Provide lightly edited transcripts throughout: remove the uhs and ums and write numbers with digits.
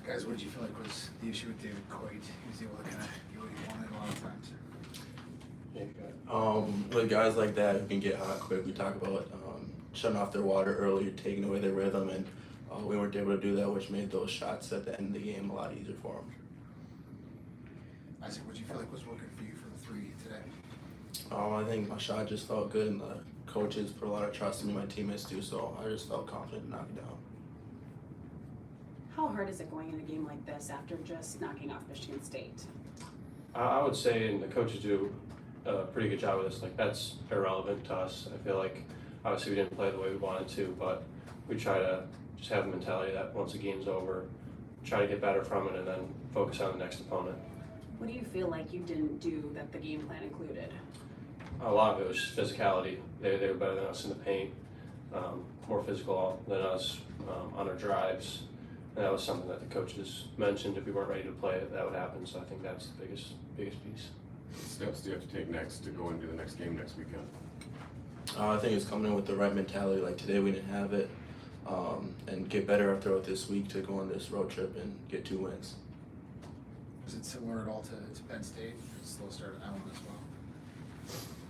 Guys, what did you feel like was the issue with David Coit? He was able to kind of get what he wanted a lot of times. With guys like that who can get hot quick, we talk about shutting off their water earlier, taking away their rhythm, and we weren't able to do that, which made those shots at the end of the game a lot easier for them. Isaac, what did you feel like was working for you for the three today? I think my shot just felt good, and the coaches put a lot of trust in me, my teammates too, so I just felt confident to knock it down. How hard is it going in a game like this after just knocking off Michigan State? I would say, and the coaches do a pretty good job with this, like that's irrelevant to us. I feel like obviously we didn't play the way we wanted to, but we try to just have a mentality that once the game's over, try to get better from it and then focus on the next opponent. What do you feel like you didn't do that the game plan included? A lot of it was just physicality. They were better than us in the paint, more physical than us on our drives. And that was something that the coaches mentioned. If we weren't ready to play it, that would happen. So I think that's the biggest piece. What steps do you have to take next to go into the next game next weekend? I think it's coming in with the right mentality. Like today we didn't have it, and get better throughout this week to go on this road trip and get 2 wins. Was it similar at all to Penn State? Slow start at that one as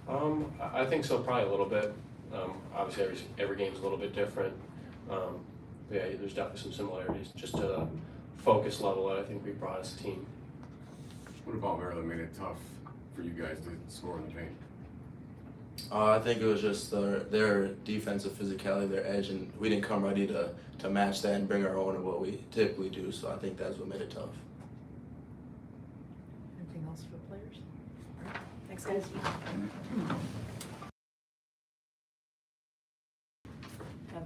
well? I think so, probably a little bit. Obviously, every game's a little bit different. Yeah, there's definitely some similarities just to the focus level that I think we brought as a team. What about Maryland made it tough for you guys to score in the paint? I think it was just their defensive physicality, their edge, and we didn't come ready to match that and bring our own to what we typically do, so I think that's what made it tough. Anything else for players? All right. Thanks, guys.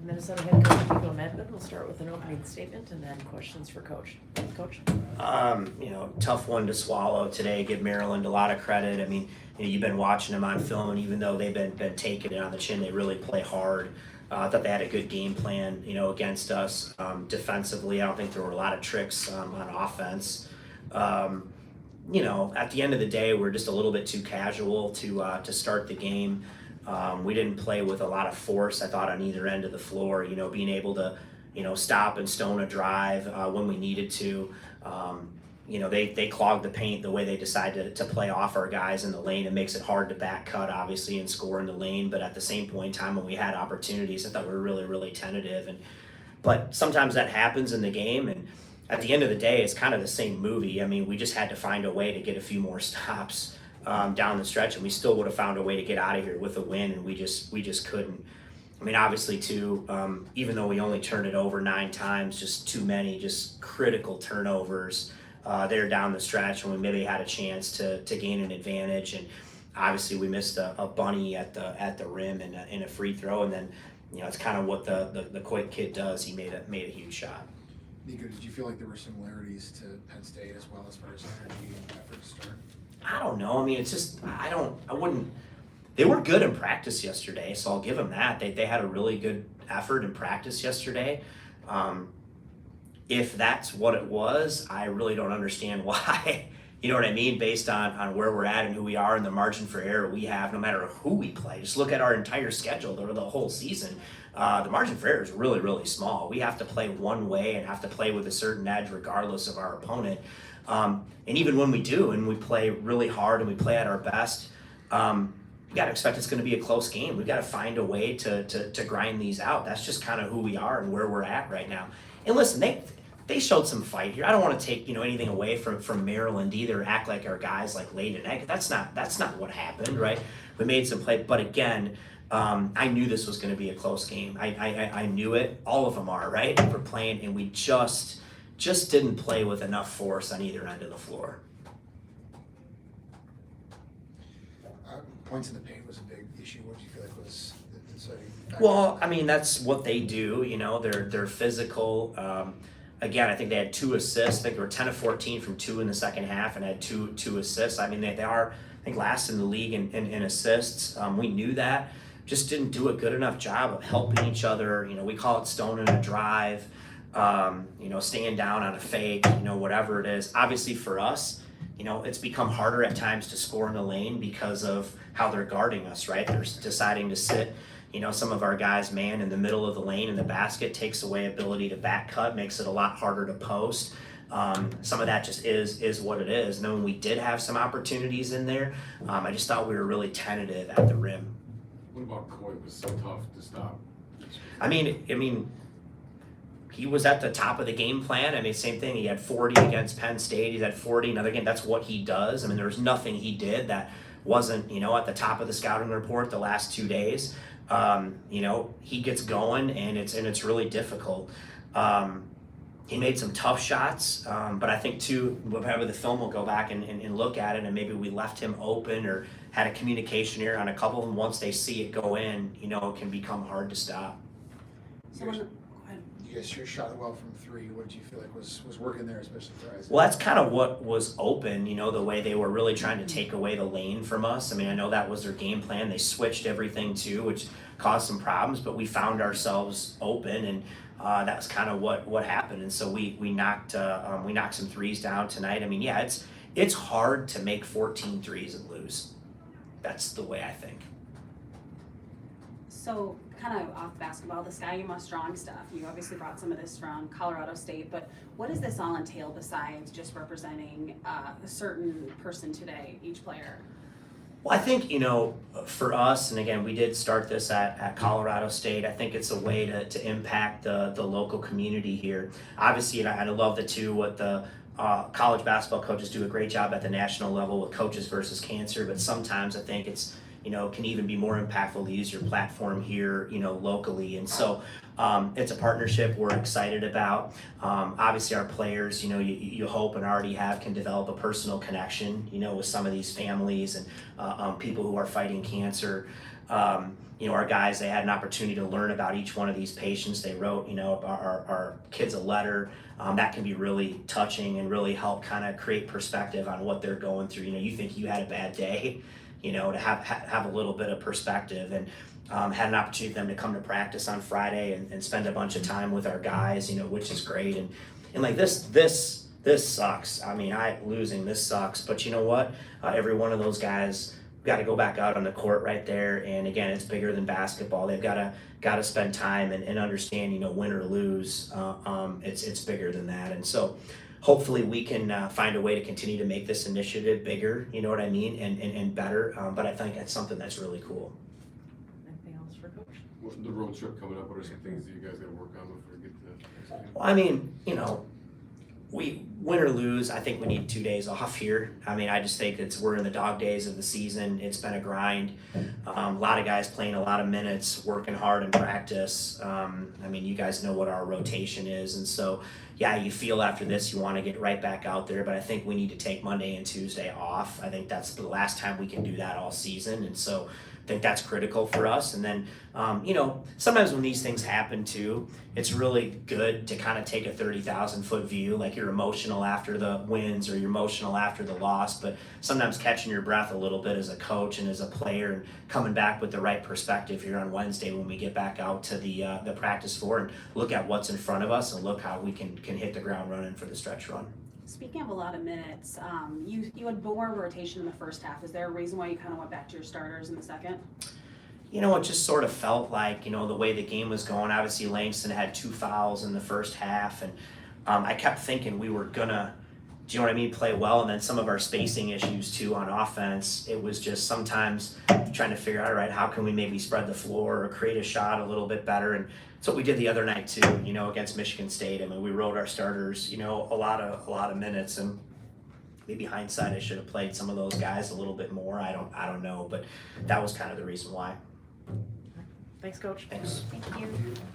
Minnesota head coach Niko Medved will start with an opening statement and then questions for Coach. Coach? Tough one to swallow today. Give Maryland a lot of credit. I mean, you've been watching them on film, and even though they've been taking it on the chin, they really play hard. I thought they had a good game plan, against us. Defensively, I don't think there were a lot of tricks on offense. At the end of the day, we're just a little bit too casual to start the game. We didn't play with a lot of force, I thought, on either end of the floor, being able to, stop and stone a drive when we needed to. They clogged the paint the way they decided to play off our guys in the lane. It makes it hard to back cut, obviously, and score in the lane. But at the same point in time, when we had opportunities, I thought we were really, really tentative. But sometimes that happens in the game. And at the end of the day, it's kind of the same movie. I mean, we just had to find a way to get a few more stops down the stretch, and we still would have found a way to get out of here with a win, and we just couldn't. I mean, obviously, too, even though we only turned it over 9 times, just too many, just critical turnovers there down the stretch when we maybe had a chance to gain an advantage. And obviously, we missed a bunny at the rim in a free throw, and then it's kind of what the Coit kid does. He made a huge shot. Niko, did you feel like there were similarities to Penn State as well as far as energy and effort to start? I don't know. I mean, it's just, I wouldn't, they were good in practice yesterday, so I'll give them that. They had a really good effort in practice yesterday. If that's what it was, I really don't understand why, you know what I mean, based on where we're at and who we are and the margin for error we have no matter who we play. Just look at our entire schedule over the whole season. The margin for error is really, really small. We have to play one way and have to play with a certain edge regardless of our opponent. And even when we do, and we play really hard and we play at our best, we got to expect it's going to be a close game. We've got to find a way to grind these out. That's just kind of who we are and where we're at right now. And listen, they showed some fight here. I don't want to take anything away from Maryland either. Act like our guys laid an egg. That's not what happened, right? We made some play, but again, I knew this was going to be a close game. I knew it. All of them are, right? We're playing, and we just didn't play with enough force on either end of the floor. Points in the paint was a big issue. What do you feel like was the deciding factor? Well, I mean, that's what they do. They're physical. Again, I think they had 2 assists. I think they were 10 of 14 from 2 in the second half and had two assists. I mean, they are, I think, last in the league in assists. We knew that. Just didn't do a good enough job of helping each other. We call it stoning a drive. Staying down on a fake, whatever it is. Obviously for us, it's become harder at times to score in the lane because of how they're guarding us, right? They're deciding to sit, some of our guys man in the middle of the lane, and the basket takes away ability to back cut, makes it a lot harder to post. Some of that just is what it is. And then when we did have some opportunities in there, I just thought we were really tentative at the rim. What about Coy? Was so tough to stop? I mean, he was at the top of the game plan. I mean, same thing. He had 40 against Penn State. He's had 40 another game. That's what he does. I mean, there was nothing he did that wasn't, at the top of the scouting report the last 2 days. He gets going, and it's really difficult. He made some tough shots, but I think too, whenever the film will go back and look at it, and maybe we left him open or had a communication error on a couple of them. Once they see it go in, it can become hard to stop. So You guys- go ahead. You guys sure shot well from three. What did you feel like was working there, especially for Isaac? Well, that's kind of what was open, the way they were really trying to take away the lane from us. I mean, I know that was their game plan. They switched everything too, which caused some problems, but we found ourselves open, and that's kind of what happened. And so we knocked some threes down tonight. I mean, yeah, it's hard to make 14 threes and lose. That's the way I think. So kind of off basketball, the Sky You Must Strong stuff, you obviously brought some of this from Colorado State, but what does this all entail besides just representing a certain person today, each player? Well, I think, for us, and again, we did start this at Colorado State, I think it's a way to impact the local community here. Obviously, I love what the college basketball coaches do a great job at the national level with Coaches versus Cancer, but sometimes I think it's, can even be more impactful to use your platform here, locally. And so it's a partnership we're excited about. Obviously our players, you hope and already can develop a personal connection, with some of these families and people who are fighting cancer. Our guys, they had an opportunity to learn about each one of these patients. They wrote, our kids a letter. That can be really touching and really help kind of create perspective on what they're going through. You think you had a bad day, to have a little bit of perspective, and had an opportunity for them to come to practice on Friday and spend a bunch of time with our guys, which is great. And like this sucks. I mean, losing this sucks, but you know what? Every one of those guys got to go back out on the court right there. And again, it's bigger than basketball. They've got to spend time and understand, win or lose. It's bigger than that. And so hopefully we can find a way to continue to make this initiative bigger, you know what I mean, and better. But I think that's something that's really cool. Anything else for Coach? What's the road trip coming up? What are some things that you guys got to work on before you get to next game? Well, I mean, we win or lose, I think we need 2 days off here. I mean, I just think we're in the dog days of the season. It's been a grind. A lot of guys playing a lot of minutes, working hard in practice. I mean, you guys know what our rotation is. And so, yeah, you feel after this you want to get right back out there, but I think we need to take Monday and Tuesday off. I think that's the last time we can do that all season. And so I think that's critical for us. And then, sometimes when these things happen too, it's really good to kind of take a 30,000-foot view, like you're emotional after the wins or you're emotional after the loss, but sometimes catching your breath a little bit as a coach and as a player and coming back with the right perspective here on Wednesday when we get back out to the practice floor and look at what's in front of us and look how we can hit the ground running for the stretch run. Speaking of a lot of minutes, you had more rotation in the first half. Is there a reason why you kind of went back to your starters in the second? It just sort of felt like, the way the game was going. Obviously, Langston had 2 fouls in the first half, and I kept thinking we were gonna, do you know what I mean, play well. And then some of our spacing issues too on offense, it was just sometimes trying to figure out, all right, how can we maybe spread the floor or create a shot a little bit better. And that's what we did the other night too, against Michigan State. I mean, we rode our starters, a lot of minutes, and maybe hindsight, I should have played some of those guys a little bit more. I don't know, but that was kind of the reason why. Thanks, Coach. Thanks. Thank you.